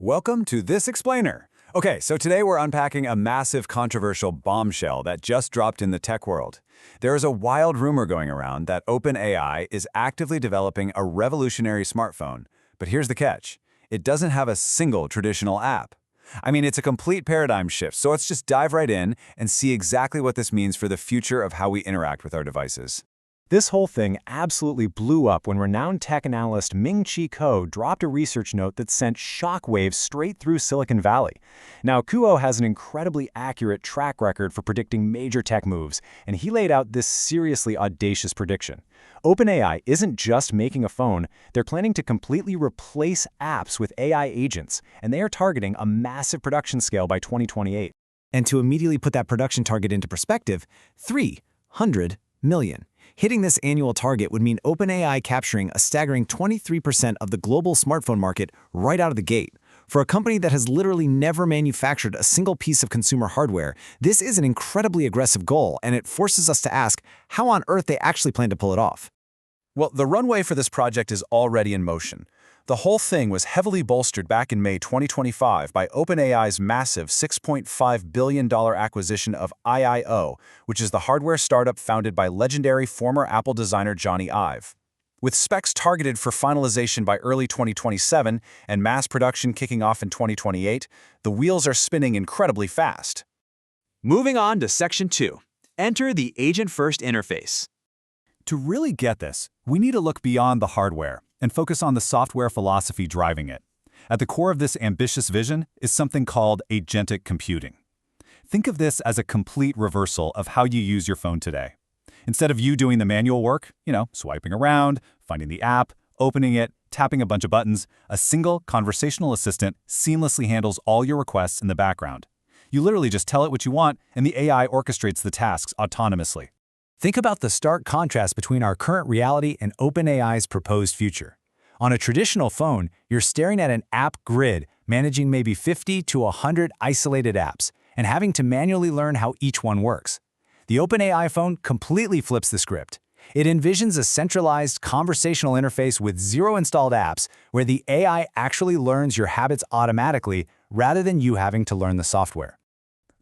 Welcome to This Explainer. Okay, so today we're unpacking a massive controversial bombshell that just dropped in the tech world. There is a wild rumor going around that OpenAI is actively developing a revolutionary smartphone. But here's the catch. It doesn't have a single traditional app. I mean, it's a complete paradigm shift, so let's just dive right in and see exactly what this means for the future of how we interact with our devices. This whole thing absolutely blew up when renowned tech analyst Ming-Chi Kuo dropped a research note that sent shockwaves straight through Silicon Valley. Now, Kuo has an incredibly accurate track record for predicting major tech moves, and he laid out this seriously audacious prediction. OpenAI isn't just making a phone, they're planning to completely replace apps with AI agents, and they are targeting a massive production scale by 2028. And to immediately put that production target into perspective, 300 million. Hitting this annual target would mean OpenAI capturing a staggering 23% of the global smartphone market right out of the gate. For a company that has literally never manufactured a single piece of consumer hardware, this is an incredibly aggressive goal, and it forces us to ask how on earth they actually plan to pull it off. Well, the runway for this project is already in motion. The whole thing was heavily bolstered back in May 2025 by OpenAI's massive $6.5 billion acquisition of IIO, which is the hardware startup founded by legendary former Apple designer Johnny Ive. With specs targeted for finalization by early 2027 and mass production kicking off in 2028, the wheels are spinning incredibly fast. Moving on to Section 2. Enter the Agent-First interface. To really get this, we need to look beyond the hardware and focus on the software philosophy driving it. At the core of this ambitious vision is something called agentic computing. Think of this as a complete reversal of how you use your phone today. Instead of you doing the manual work, swiping around, finding the app, opening it, tapping a bunch of buttons, a single conversational assistant seamlessly handles all your requests in the background. You literally just tell it what you want, and the AI orchestrates the tasks autonomously. Think about the stark contrast between our current reality and OpenAI's proposed future. On a traditional phone, you're staring at an app grid, managing maybe 50 to 100 isolated apps, and having to manually learn how each one works. The OpenAI phone completely flips the script. It envisions a centralized conversational interface with zero installed apps, where the AI actually learns your habits automatically rather than you having to learn the software.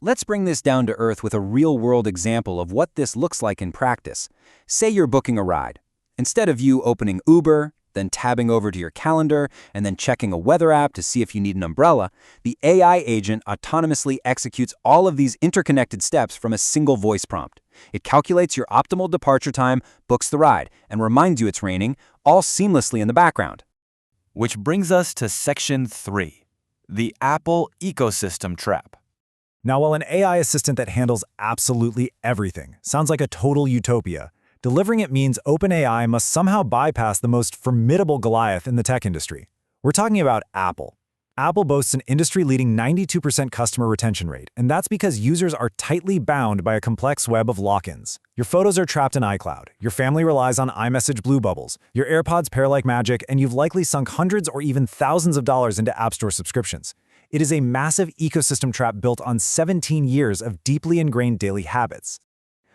Let's bring this down to earth with a real-world example of what this looks like in practice. Say you're booking a ride. Instead of you opening Uber, then tabbing over to your calendar, and then checking a weather app to see if you need an umbrella, the AI agent autonomously executes all of these interconnected steps from a single voice prompt. It calculates your optimal departure time, books the ride, and reminds you it's raining, all seamlessly in the background. Which brings us to Section 3, the Apple ecosystem trap. Now, while an AI assistant that handles absolutely everything sounds like a total utopia, delivering it means OpenAI must somehow bypass the most formidable Goliath in the tech industry. We're talking about Apple. Apple boasts an industry-leading 92% customer retention rate, and that's because users are tightly bound by a complex web of lock-ins. Your photos are trapped in iCloud, your family relies on iMessage Blue Bubbles, your AirPods pair like magic, and you've likely sunk hundreds or even thousands of dollars into App Store subscriptions. It is a massive ecosystem trap built on 17 years of deeply ingrained daily habits.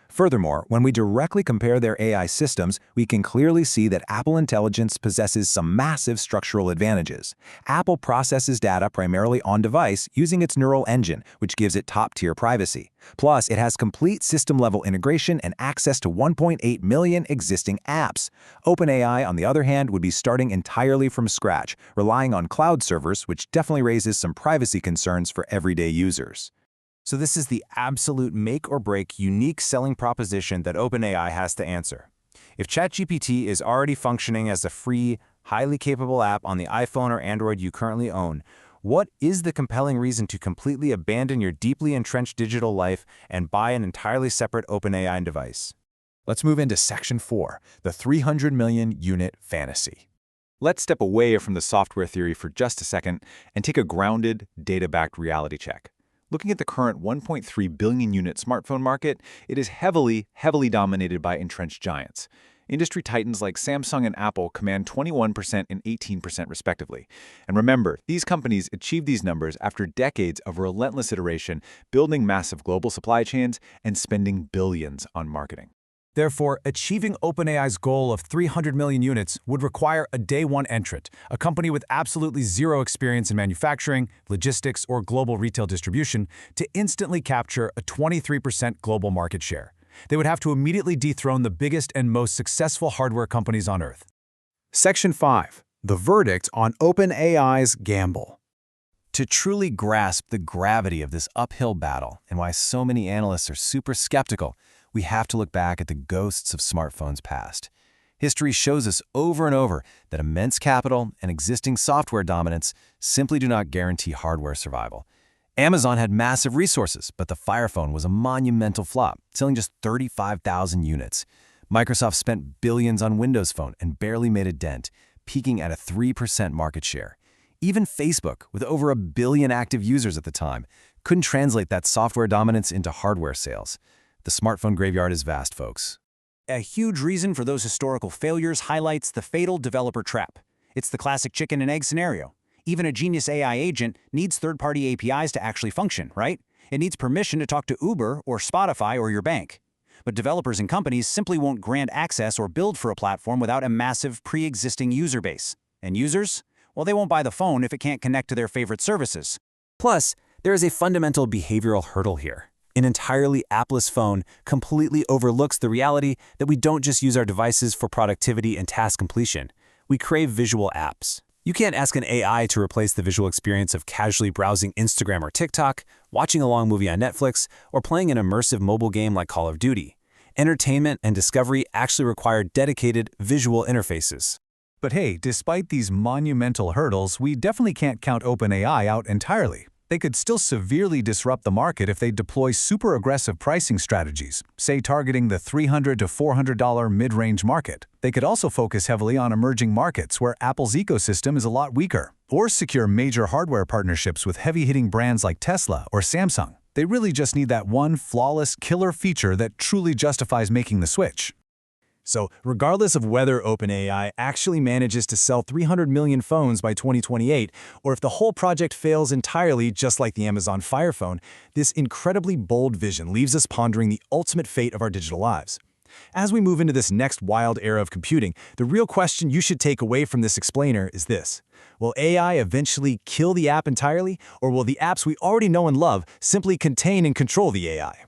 Furthermore, when we directly compare their AI systems, we can clearly see that Apple Intelligence possesses some massive structural advantages. Apple processes data primarily on-device using its neural engine, which gives it top-tier privacy. Plus, it has complete system-level integration and access to 1.8 million existing apps. OpenAI, on the other hand, would be starting entirely from scratch, relying on cloud servers, which definitely raises some privacy concerns for everyday users. So this is the absolute make-or-break unique selling proposition that OpenAI has to answer. If ChatGPT is already functioning as a free, highly capable app on the iPhone or Android you currently own, what is the compelling reason to completely abandon your deeply entrenched digital life and buy an entirely separate OpenAI device? Let's move into Section 4, the 300 million unit fantasy. Let's step away from the software theory for just a second and take a grounded, data-backed reality check. Looking at the current 1.3 billion unit smartphone market, it is heavily dominated by entrenched giants. Industry titans like Samsung and Apple command 21% and 18% respectively. And remember, these companies achieved these numbers after decades of relentless iteration, building massive global supply chains and spending billions on marketing. Therefore, achieving OpenAI's goal of 300 million units would require a day-one entrant, a company with absolutely zero experience in manufacturing, logistics, or global retail distribution, to instantly capture a 23% global market share. They would have to immediately dethrone the biggest and most successful hardware companies on Earth. Section 5. The verdict on OpenAI's gamble. To truly grasp the gravity of this uphill battle and why so many analysts are super skeptical, we have to look back at the ghosts of smartphones past. History shows us over and over that immense capital and existing software dominance simply do not guarantee hardware survival. Amazon had massive resources, but the Fire Phone was a monumental flop, selling just 35,000 units. Microsoft spent billions on Windows Phone and barely made a dent, peaking at a 3% market share. Even Facebook, with over 1 billion active users at the time, couldn't translate that software dominance into hardware sales. The smartphone graveyard is vast, folks. A huge reason for those historical failures highlights the fatal developer trap. It's the classic chicken and egg scenario. Even a genius AI agent needs third-party APIs to actually function, right? It needs permission to talk to Uber or Spotify or your bank. But developers and companies simply won't grant access or build for a platform without a massive pre-existing user base. And users? Well, they won't buy the phone if it can't connect to their favorite services. Plus, there is a fundamental behavioral hurdle here. An entirely appless phone completely overlooks the reality that we don't just use our devices for productivity and task completion. We crave visual apps. You can't ask an AI to replace the visual experience of casually browsing Instagram or TikTok, watching a long movie on Netflix, or playing an immersive mobile game like Call of Duty. Entertainment and discovery actually require dedicated visual interfaces. But hey, despite these monumental hurdles, we definitely can't count OpenAI out entirely. They could still severely disrupt the market if they deploy super aggressive pricing strategies, say targeting the $300 to $400 mid-range market. They could also focus heavily on emerging markets where Apple's ecosystem is a lot weaker, or secure major hardware partnerships with heavy-hitting brands like Tesla or Samsung. They really just need that one flawless killer feature that truly justifies making the switch. So, regardless of whether OpenAI actually manages to sell 300 million phones by 2028, or if the whole project fails entirely just like the Amazon Fire Phone, this incredibly bold vision leaves us pondering the ultimate fate of our digital lives. As we move into this next wild era of computing, the real question you should take away from this explainer is this: will AI eventually kill the app entirely, or will the apps we already know and love simply contain and control the AI?